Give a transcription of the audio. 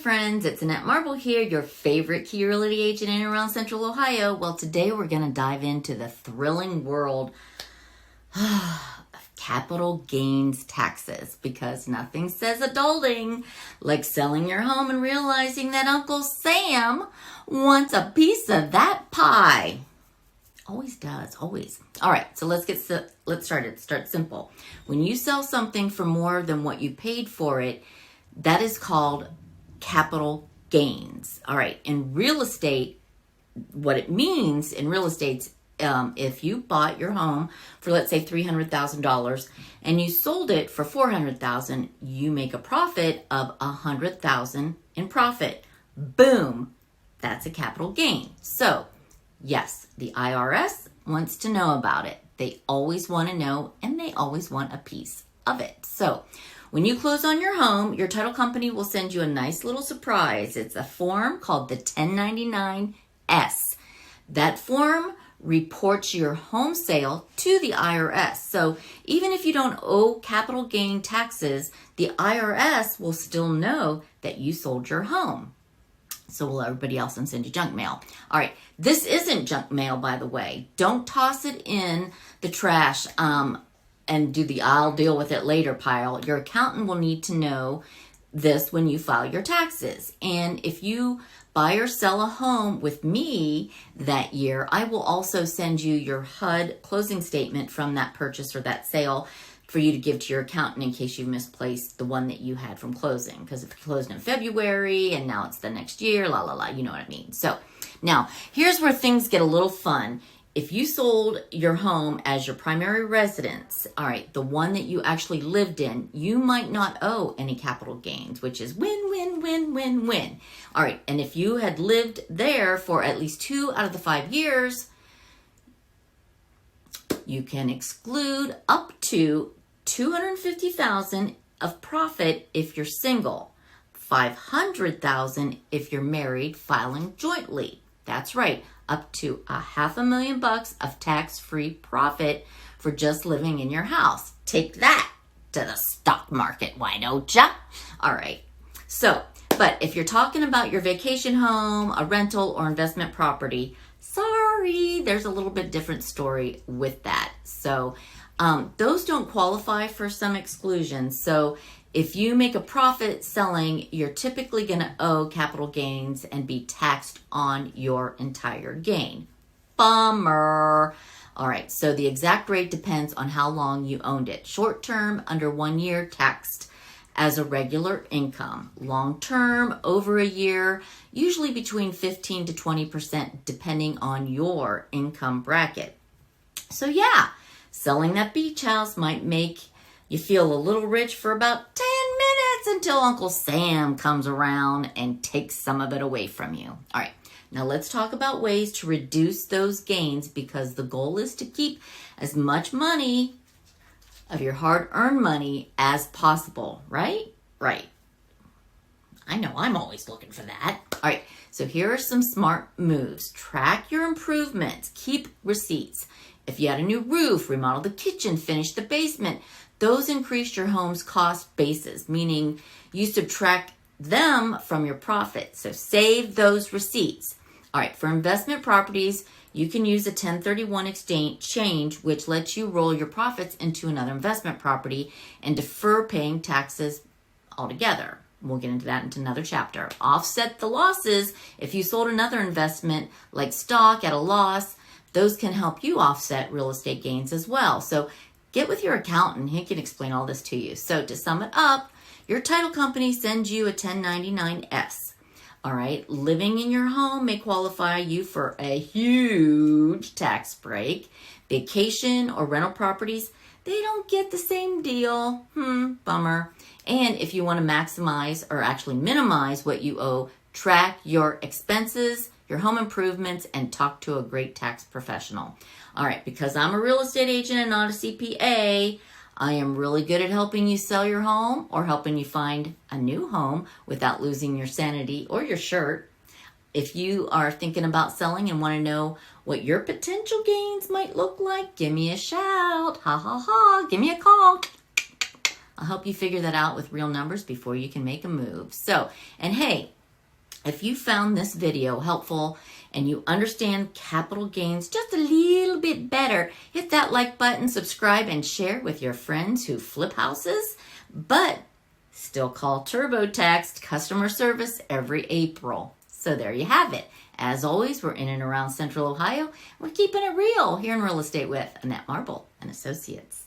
friends, it's Annette Marble here, your favorite key realty agent in and around Central Ohio. Well, today we're going to dive into the thrilling world of capital gains taxes, because nothing says adulting like selling your home and realizing that Uncle Sam wants a piece of that pie. Always does, always. All right, so let's start simple. When you sell something for more than what you paid for it, that is called capital gains. All right, in real estate, what it means in real estate, if you bought your home for, let's say, $300,000 and you sold it for $400,000, you make a profit of $100,000 in profit. Boom, that's a capital gain. So, yes, the IRS wants to know about it. They always want to know, and they always want a piece of it. So, when you close on your home, your title company will send you a nice little surprise. It's a form called the 1099-S. That form reports your home sale to the IRS. So even if you don't owe capital gain taxes, the IRS will still know that you sold your home. So will everybody else, and send you junk mail. All right, this isn't junk mail, by the way. Don't toss it in the trash and do the I'll deal with it later pile. Your accountant will need to know this when you file your taxes. And if you buy or sell a home with me that year, I will also send you your HUD closing statement from that purchase or that sale for you to give to your accountant in case you misplaced the one that you had from closing. Because if you closed in February and now it's the next year, you know what I mean. So now here's where things get a little fun. If you sold your home as your primary residence, all right, the one that you actually lived in, you might not owe any capital gains, which is win, win, win, win, win. All right, and if you had lived there for at least 2 out of the 5 years, you can exclude up to $250,000 of profit if you're single, $500,000 if you're married filing jointly. That's right, up to $500,000 of tax-free profit for just living in your house. Take that to the stock market, why don't ya? All right. So, but if you're talking about your vacation home, a rental, or investment property, sorry, there's a little bit different story with that. So, those don't qualify for some exclusions. So if you make a profit selling, you're typically going to owe capital gains and be taxed on your entire gain. Bummer. All right, so the exact rate depends on how long you owned it. Short term, under 1 year, taxed as a regular income. Long term, over a year, usually between 15 to 20%, depending on your income bracket. So yeah, selling that beach house might make you feel a little rich for about 10 minutes until Uncle Sam comes around and takes some of it away from you. All right, now let's talk about ways to reduce those gains, because the goal is to keep as much money of your hard-earned money as possible, right? Right. I know, I'm always looking for that. All right, so here are some smart moves. Track your improvements. Keep receipts. If you had a new roof, remodel the kitchen, finish the basement, those increase your home's cost basis, meaning you subtract them from your profit. So save those receipts. All right, for investment properties, you can use a 1031 exchange, which lets you roll your profits into another investment property and defer paying taxes altogether. We'll get into that into another chapter. Offset the losses. If you sold another investment like stock at a loss, those can help you offset real estate gains as well. So get with your accountant. He can explain all this to you. So to sum it up, your title company sends you a 1099-S. All right, living in your home may qualify you for a huge tax break. Vacation or rental properties, they don't get the same deal. Bummer. And if you want to maximize or actually minimize what you owe, track your expenses, your home improvements, and talk to a great tax professional. All right, because I'm a real estate agent and not a CPA, I am really good at helping you sell your home or helping you find a new home without losing your sanity or your shirt. If you are thinking about selling and want to know what your potential gains might look like, give me a shout. Ha ha ha, give me a call. I'll help you figure that out with real numbers before you can make a move. So, and hey, If you found this video helpful and you understand capital gains just a little bit better, hit that like button, subscribe, and share with your friends who flip houses, but still call TurboTax customer service every April. So there you have it. As always, we're in and around Central Ohio. We're keeping it real here in real estate with Annette Marble and Associates.